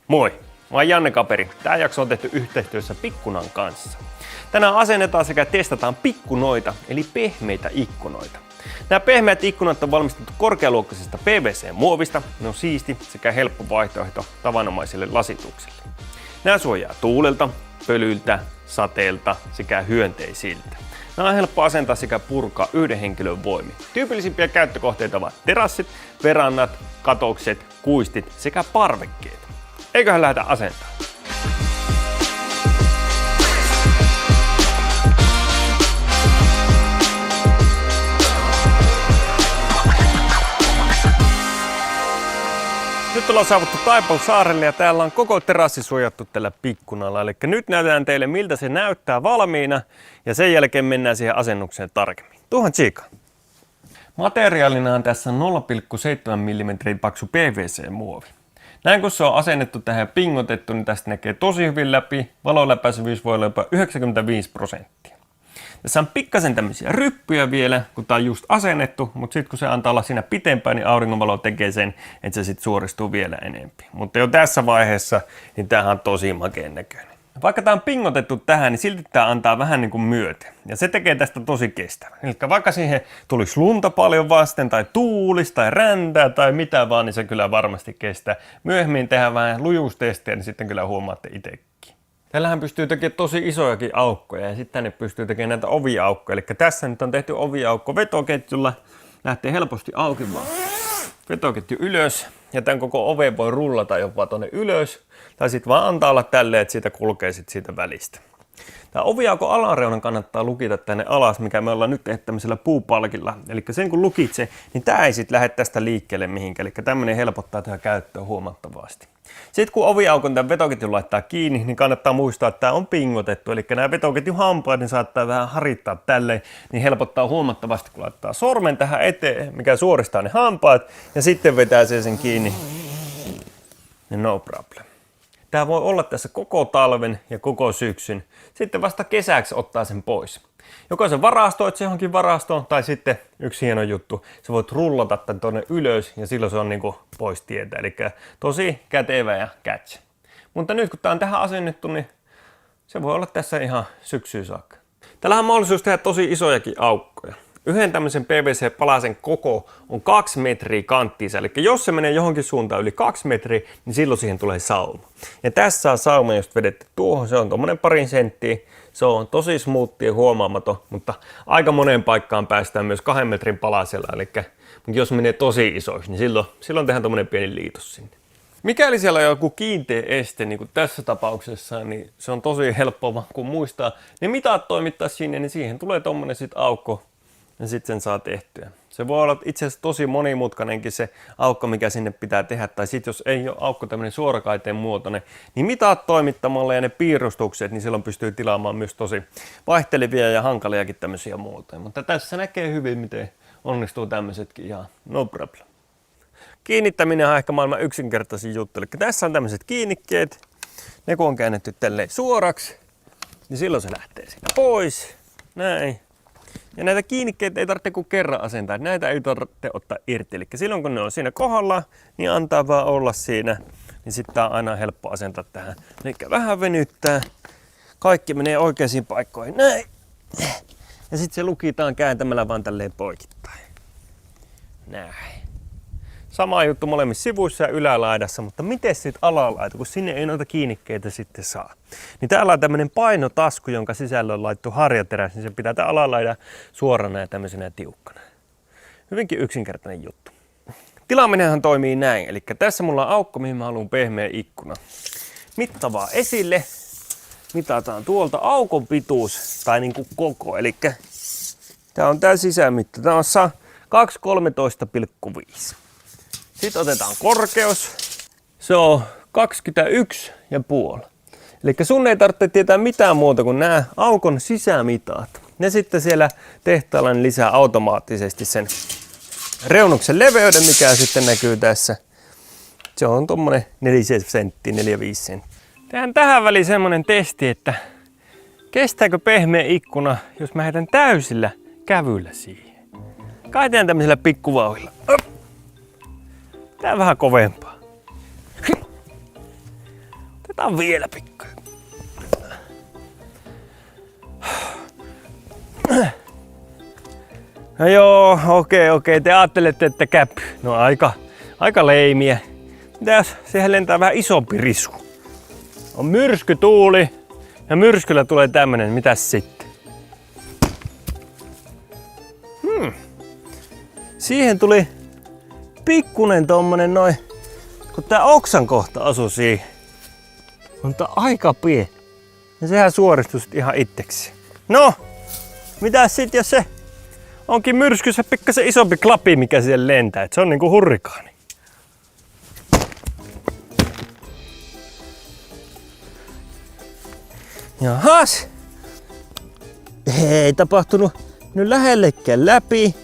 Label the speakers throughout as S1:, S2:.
S1: Moi! Mä oon Janne Kaperi. Tää jakso on tehty yhteistyössä Pikkunan kanssa. Tänään asennetaan sekä testataan pikkunoita, eli pehmeitä ikkunoita. Nämä pehmeät ikkunat on valmistettu korkealuokkaisesta PVC-muovista. Ne on siisti sekä helppo vaihtoehto tavanomaisille lasituksille. Nämä suojaa tuulelta, pölyltä, sateelta sekä hyönteisiltä. Nämä on helppo asentaa sekä purkaa yhden henkilön voimin. Tyypillisimpiä käyttökohteita ovat terassit, verannat, katokset, kuistit sekä parvekkeet. Eiköhän lähdetä asentamaan. Nyt ollaan saavuttu Taipalsaarelle ja täällä on koko terassi suojattu tällä pikkunalla. Eli nyt näytetään teille miltä se näyttää valmiina ja sen jälkeen mennään siihen asennukseen tarkemmin. Tuohon tsiikaan. Materiaalina on tässä 0,7 mm paksu PVC-muovi. Näin kun se on asennettu tähän ja pingotettu, niin tästä näkee tosi hyvin läpi. Valoläpäisyvyys voi olla jopa 95%. Tässä on pikkasen tämmöisiä ryppyjä vielä, kun tää on just asennettu, mutta sitten kun se antaa olla siinä pitempään, niin auringonvalo tekee sen, että se sitten suoristuu vielä enemmän. Mutta jo tässä vaiheessa, niin tämähän on tosi makeen näköinen. Vaikka tää on pingotettu tähän, niin silti tää antaa vähän niin kuin myöten. Ja se tekee tästä tosi kestävän. Eli vaikka siihen tulisi lunta paljon vasten, tai tuulis, tai räntää, tai mitä vaan, niin se kyllä varmasti kestää. Myöhemmin tehdään vähän lujuustestiä, niin sitten kyllä huomaatte itsekin. Tällähän pystyy tekemään tosi isojakin aukkoja ja sitten tänne pystyy tekemään näitä oviaukkoja. Eli tässä nyt on tehty oviaukko vetoketjulla. Lähtee helposti auki vaan. Vetoketju ylös ja tämän koko oven voi rullata jopa tonne ylös. Tai sitten vaan antaa olla tälleen, että siitä kulkee sit siitä välistä. Tämä oviaukon alareunan kannattaa lukita tänne alas, mikä me ollaan nyt tehty tämmöisellä puupalkilla. Eli sen kun lukitsee, niin tämä ei sitten lähde tästä liikkeelle mihinkään. Eli tämmöinen helpottaa tätä käyttöä huomattavasti. Sitten kun oviaukon tämän vetoketjun laittaa kiinni, niin kannattaa muistaa, että tämä on pingotettu. Eli nämä vetoketjun hampaat niin saattaa vähän harittaa tälleen, niin helpottaa huomattavasti, kun laittaa sormen tähän eteen, mikä suoristaa ne hampaat, ja sitten vetää sen kiinni. No problem. Tämä voi olla tässä koko talven ja koko syksyn. Sitten vasta kesäksi ottaa sen pois. Joko se varastoit se johonkin varastoon, tai sitten yksi hieno juttu, sä voit rullata tämän tuonne ylös ja silloin se on niin kuin pois tietä. Eli tosi kätevä ja catch. Mutta nyt kun tää on tähän asennettu, niin se voi olla tässä ihan syksyyn saakka. Tällähän on mahdollisuus tehdä tosi isojakin aukkoja. Yhden tämmöisen PVC-palasen koko on 2 metriä kanttiinsa, eli jos se menee johonkin suuntaan yli 2 metriä, niin silloin siihen tulee sauma. Ja tässä on sauma, jos vedette tuohon, se on tommonen 2 senttiä, se on tosi smoothia ja huomaamaton, mutta aika moneen paikkaan päästään myös 2 metrin palasella, eli jos menee tosi isoiksi, niin silloin tehdään tommonen pieni liitos sinne. Mikäli siellä on joku kiinteä este, niin kuin tässä tapauksessa, niin se on tosi helppoa, kun muistaa ne mitat toimittaa sinne, niin siihen tulee tommonen sit aukko, ja sitten sen saa tehtyä. Se voi olla itse asiassa tosi monimutkainenkin se aukko, mikä sinne pitää tehdä. Tai sitten jos ei ole aukko tämmöinen suorakaiteen muotoinen, niin mitat toimittamalla ja ne piirustukset, niin silloin pystyy tilaamaan myös tosi vaihtelevia ja hankaliakin tämmöisiä muotoja. Mutta tässä näkee hyvin, miten onnistuu tämmöisetkin ihan no problem. Kiinnittäminen on ehkä maailman yksinkertaisin juttu. Eli tässä on tämmöiset kiinnikkeet. Ne kun on käännetty tälleen suoraksi, niin silloin se lähtee siitä pois. Näin. Ja näitä kiinnikkeitä ei tarvitse kuin kerran asentaa. Näitä ei tarvitse ottaa irti. Eli silloin kun ne on siinä kohdalla, niin antaa vaan olla siinä. Niin sitten tää on aina helppo asentaa tähän. Eli vähän venyttää. Kaikki menee oikeisiin paikkoihin. Näin. Ja sitten se lukitaan kääntämällä vaan tälleen poikittain. Näin. Sama juttu molemmissa sivuissa ja ylälaidassa, mutta miten sitten alalaita, kun sinne ei noita kiinnikkeitä sitten saa. Niin täällä on tämmöinen painotasku, jonka sisällä on laittu harjateräs, niin se pitää tää alalaida suorana ja tämmöisenä tiukkana. Hyvinkin yksinkertainen juttu. Tilaaminenhan toimii näin, eli tässä mulla on aukko, mihin mä haluan pehmeä ikkuna. Mitta vaan esille, mitataan tuolta aukon pituus, tai niinku koko, eli tää on tää sisämitta, tää on 213,5. Sitten otetaan korkeus. Se on 21,5. Eli sun ei tarvitse tietää mitään muuta kuin nämä aukon sisämitat. Ne sitten siellä tehtaalla lisää automaattisesti sen reunuksen leveyden, mikä sitten näkyy tässä. Se on tommonen 4 senttiä, 4-5 senttiä. Tehdään tähän väliin semmonen testi, että kestääkö pehmeä ikkuna, jos mä heitän täysillä kävyllä siihen. Kai tehdään tämmöisellä pikkuvauhilla. Tää vähän kovempaa. Otetaan vielä pikkuinen. No joo, okei. Te ajattelette, että käpy. No aika leimiä. Mitä jos siihen lentää vähän isompi risku? On myrskytuuli ja myrskyllä tulee tämmönen. Mitäs sitten? Siihen tuli pikkunen tommonen noin, kun tää oksan kohta asui siihen. Mutta aika pieni. Ja sehän suoristui sit ihan itseksi. No, mitäs sit jos se onkin myrskyssä pikkasen isompi klapi, mikä siellä lentää. Et se on niinku hurrikaani. Jahas. Ei tapahtunut nyt lähellekään läpi.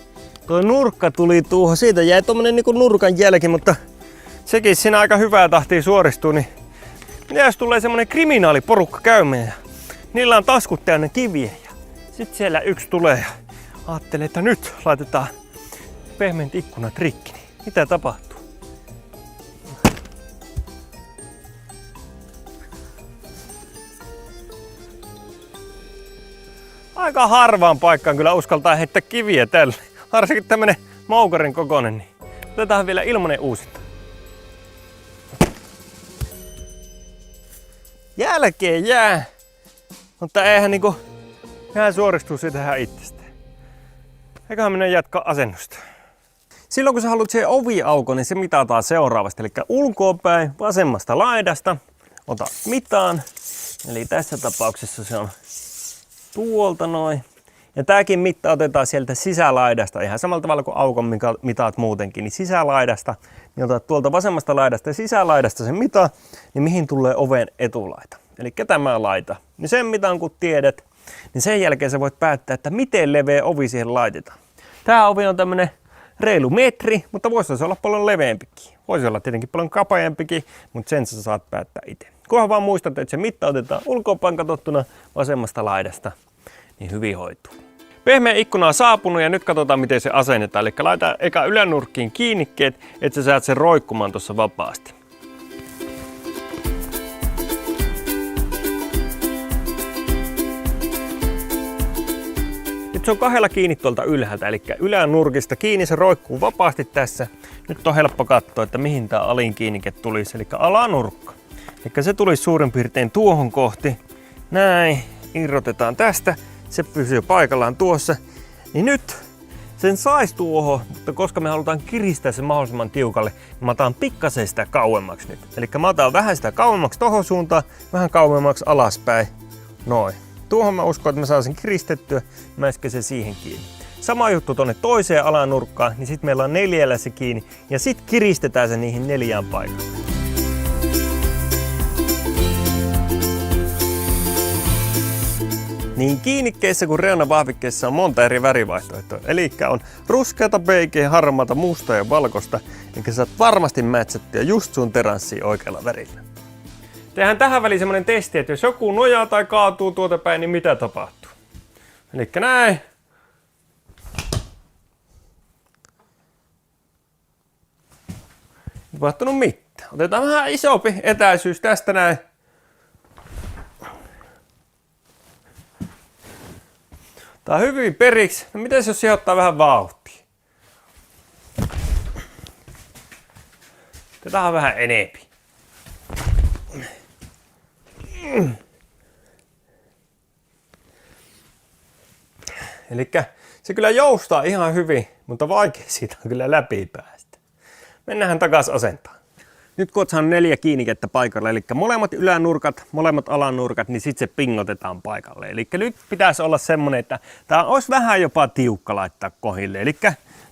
S1: Tuo nurkka tuli tuohon. Siitä jäi tommonen niinku nurkan jälki, mutta sekin siinä aika hyvää tahtia suoristuu. Niin mitä jos tulee semmonen kriminaaliporukka käymään ja niillä on taskut täynnä kiviä ja sit siellä yksi tulee ja ajattelee, että nyt laitetaan pehmeät ikkunat rikki. Niin mitä tapahtuu? Aika harvaan paikkaan kyllä uskaltaa heittää kiviä tälle. Varsinkin tämmönen moukarin kokoinen. Niin otetaan vielä ilmanen uusinta. Jälkeen jää. Mutta eihän niinku jää suoristuu siitä ihan itsestään. Eiköhän minä jatkaa asennusta. Silloin kun sä haluat siihen oviaukon, niin se mitataan seuraavasti. Eli ulkoapäin vasemmasta laidasta. Ota mitaan. Eli tässä tapauksessa se on tuolta noin. Ja tääkin mitta otetaan sieltä sisälaidasta. Ihan samalla tavalla kuin aukon mitaat muutenkin. Niin sisälaidasta. Niin otat tuolta vasemmasta laidasta ja sisälaidasta sen mita. Niin mihin tulee oven etulaita. Eli tämä laita. Niin sen mitan kun tiedät. Niin sen jälkeen sä voit päättää, että miten leveä ovi siihen laitetaan. Tää ovi on tämmönen reilu metri, mutta voisi se olla paljon leveämpikin. Voisi olla tietenkin paljon kapeampikin, mutta sen sä saat päättää itse. Kunhan vaan muistat, että se mitta otetaan ulkoapäin katsottuna vasemmasta laidasta, niin hyvin hoituu. Pehmeä ikkuna on saapunut ja nyt katsotaan miten se asennetaan. Eli laita eka ylänurkkiin kiinnikkeet, että sä saat sen roikkumaan tuossa vapaasti. Nyt se on kahdella kiinni tuolta ylhäältä, eli ylänurkista kiinni, se roikkuu vapaasti tässä. Nyt on helppo katsoa, että mihin tää alin kiinnike tulisi, eli alanurkka. Eli se tulisi suurin piirtein tuohon kohti. Näin, irrotetaan tästä, se pysyy paikallaan tuossa. Niin nyt sen saisi tuohon, mutta koska me halutaan kiristää sen mahdollisimman tiukalle, niin mä otan pikkasen sitä kauemmaksi nyt. Eli mä otan vähän sitä kauemmaksi tohon suuntaan, vähän kauemmaksi alaspäin. Noin. Tuohon mä uskon, että mä saan sen kiristettyä, mä äsken sen siihen kiinni. Sama juttu tonne toiseen alanurkkaan, niin sit meillä on 4 se kiinni ja sit kiristetään se niihin 4 paikalle. Niin kiinnikkeissä kuin reunavahvikkeissa on monta eri värivaihtoehtoa. Eli on ruskeata, beikeä, harmaata, mustaa ja valkoista. Eli saat varmasti mätsättyä just sun teranssiin oikealla värillä. Tehdään tähän väliin semmonen testi, että jos joku nojaa tai kaatuu tuota päin, niin mitä tapahtuu. Elikkä näin. Ei tapahtunut mitään. Otetaan vähän isompi etäisyys tästä näin. Tää on hyvin periksi. No mitäs jos siihen ottaa vähän vauhtia? Otetaan vähän enempi. Elikkä se kyllä joustaa ihan hyvin, mutta vaikea siitä on kyllä läpi päästä. Mennään takas asentaan. Nyt kun oot saanut 4 kiinnikettä paikalle, eli molemmat ylänurkat, molemmat alanurkat, niin sitten se pingotetaan paikalle. Eli nyt pitäisi olla semmonen, että tää olisi vähän jopa tiukka laittaa kohille. Eli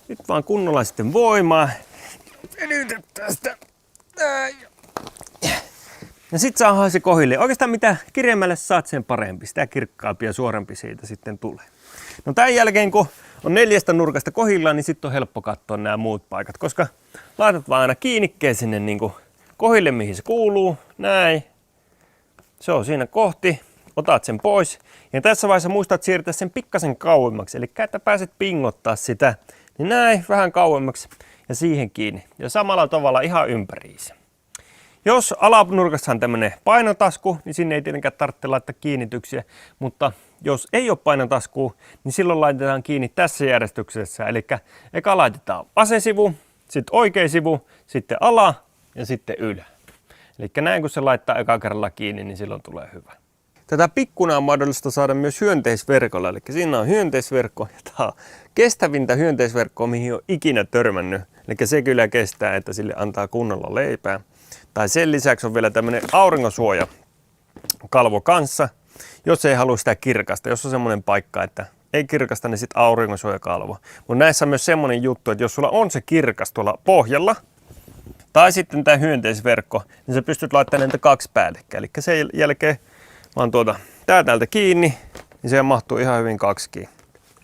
S1: nyt vaan kunnolla sitten voimaa. Venytetään sitä. Ja sit saadaan se kohille. Oikeastaan mitä kireemmälle saat, sen parempi. Sitä kirkkaampi ja suorempi siitä sitten tulee. No tämän jälkeen kun on 4 nurkasta kohillaan, niin sitten on helppo katsoa nämä muut paikat. Koska laitat vaan aina kiinnikkeen sinne niin kuin kohille, mihin se kuuluu. Näin. Se on siinä kohti. Otat sen pois. Ja tässä vaiheessa muistat siirtää sen pikkasen kauemmaksi. Eli että pääset pingottaa sitä. Niin näin, vähän kauemmaksi. Ja siihen kiinni. Ja samalla tavalla ihan ympäriinsä. Jos alanurkassa on tämmöinen painotasku, niin sinne ei tietenkään tarvitse laittaa kiinnityksiä, mutta jos ei ole painotaskua, niin silloin laitetaan kiinni tässä järjestyksessä. Eli eka laitetaan vasen sivu, sitten oikea sivu, sitten ala ja sitten ylä. Eli näin kun se laittaa eka kerralla kiinni, niin silloin tulee hyvä. Tätä pikkunaa on mahdollista saada myös hyönteisverkolla, eli siinä on hyönteisverkko, ja tämä on kestävintä hyönteisverkkoa, mihin on ikinä törmännyt. Eli se kyllä kestää, että sille antaa kunnolla leipää. Tai sen lisäksi on vielä tämmöinen auringonsuoja kalvo kanssa, jos ei halua sitä kirkasta. Jos on semmoinen paikka, että ei kirkasta, niin sitten auringonsuojakalvo. Mutta näissä on myös semmoinen juttu, että jos sulla on se kirkas tuolla pohjalla, tai sitten tämä hyönteisverkko, niin sä pystyt laittamaan näitä 2 päällekkäin. Eli sen jälkeen vaan tää täältä kiinni, niin se mahtuu ihan hyvin 2kin.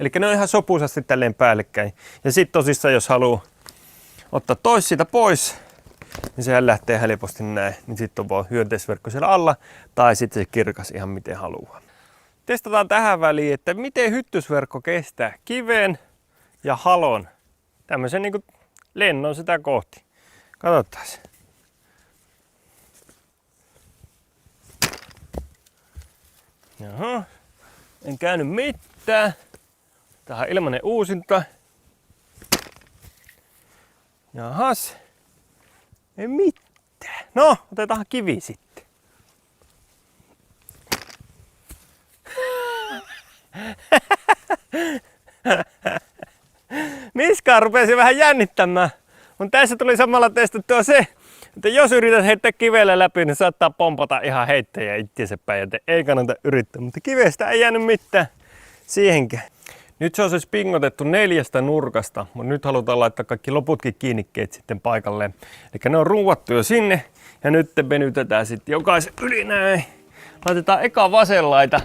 S1: Eli ne on ihan sopuisasti tälleen päällekkäin. Ja sitten tosissaan, jos haluaa ottaa tois siitä pois, niin sehän lähtee helposti näin. Niin sitten on vaan hyönteisverkko siellä alla, tai sitten se kirkas ihan miten haluaa. Testataan tähän väliin, että miten hyttysverkko kestää kiven ja halon. Tämmöisen niin kuin lennon sitä kohti. Katsotaan. Jaha, en käynyt mitään. Tähän ilmanen uusinta. Jahas, ei mitään. No, otetaan kivi sitten. Miskaan rupesi vähän jännittämään. Mutta tässä tuli samalla testattua se, että jos yrität heittää kivellä läpi, niin saattaa pompata ihan heittäjä itseensä päin, joten ei kannata yrittää. Mutta kivestä ei jäänyt mitään siihenkään. Nyt se on siis pingotettu 4 nurkasta, mutta nyt halutaan laittaa kaikki loputkin kiinnikkeet sitten paikalleen. Eli ne on ruuvattu jo sinne ja nyt venytetään sitten jokaisen yli näin. Laitetaan eka vasen laita,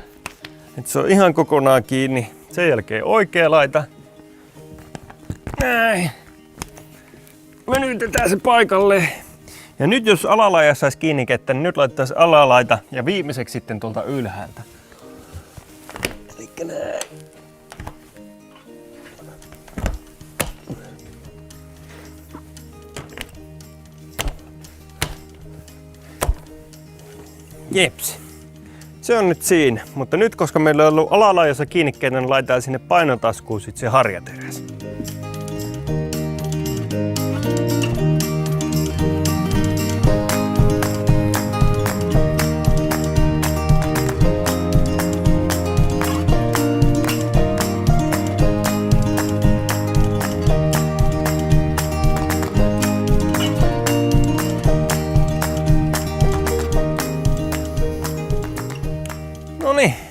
S1: että se on ihan kokonaan kiinni. Sen jälkeen oikea laita. Näin. Venytetään se paikalleen. Ja nyt jos alalaija saisi kiinnikettä, niin nyt laitetaan alalaita ja viimeiseksi sitten tuolta ylhäältä. Elikkä näin. Jeps. Se on nyt siinä, mutta nyt koska meillä on ollut alalaajassa kiinnikkeitä, niin laitetaan sinne painotaskuun sitten se harjateräs.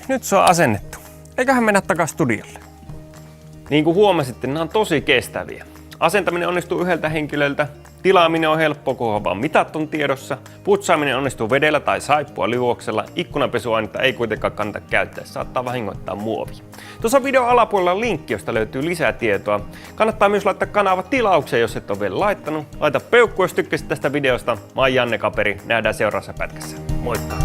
S1: Nyt se on asennettu. Eiköhän mennä takaisin studiolle. Niin kuin huomasitte, nämä on tosi kestäviä. Asentaminen onnistuu yhdeltä henkilöltä, tilaaminen on helppoa, kun vaan mitat on tiedossa, putsaaminen onnistuu vedellä tai saippua liuoksella, ikkunanpesuainetta ei kuitenkaan kannata käyttää, saattaa vahingoittaa muovia. Tuossa videon alapuolella on linkki, josta löytyy lisää tietoa. Kannattaa myös laittaa kanava tilaukseen, jos et ole vielä laittanut. Laita peukku, jos tykkäsit tästä videosta. Mä oon Janne Kaperi, nähdään seuraavassa pätkässä. Moikka!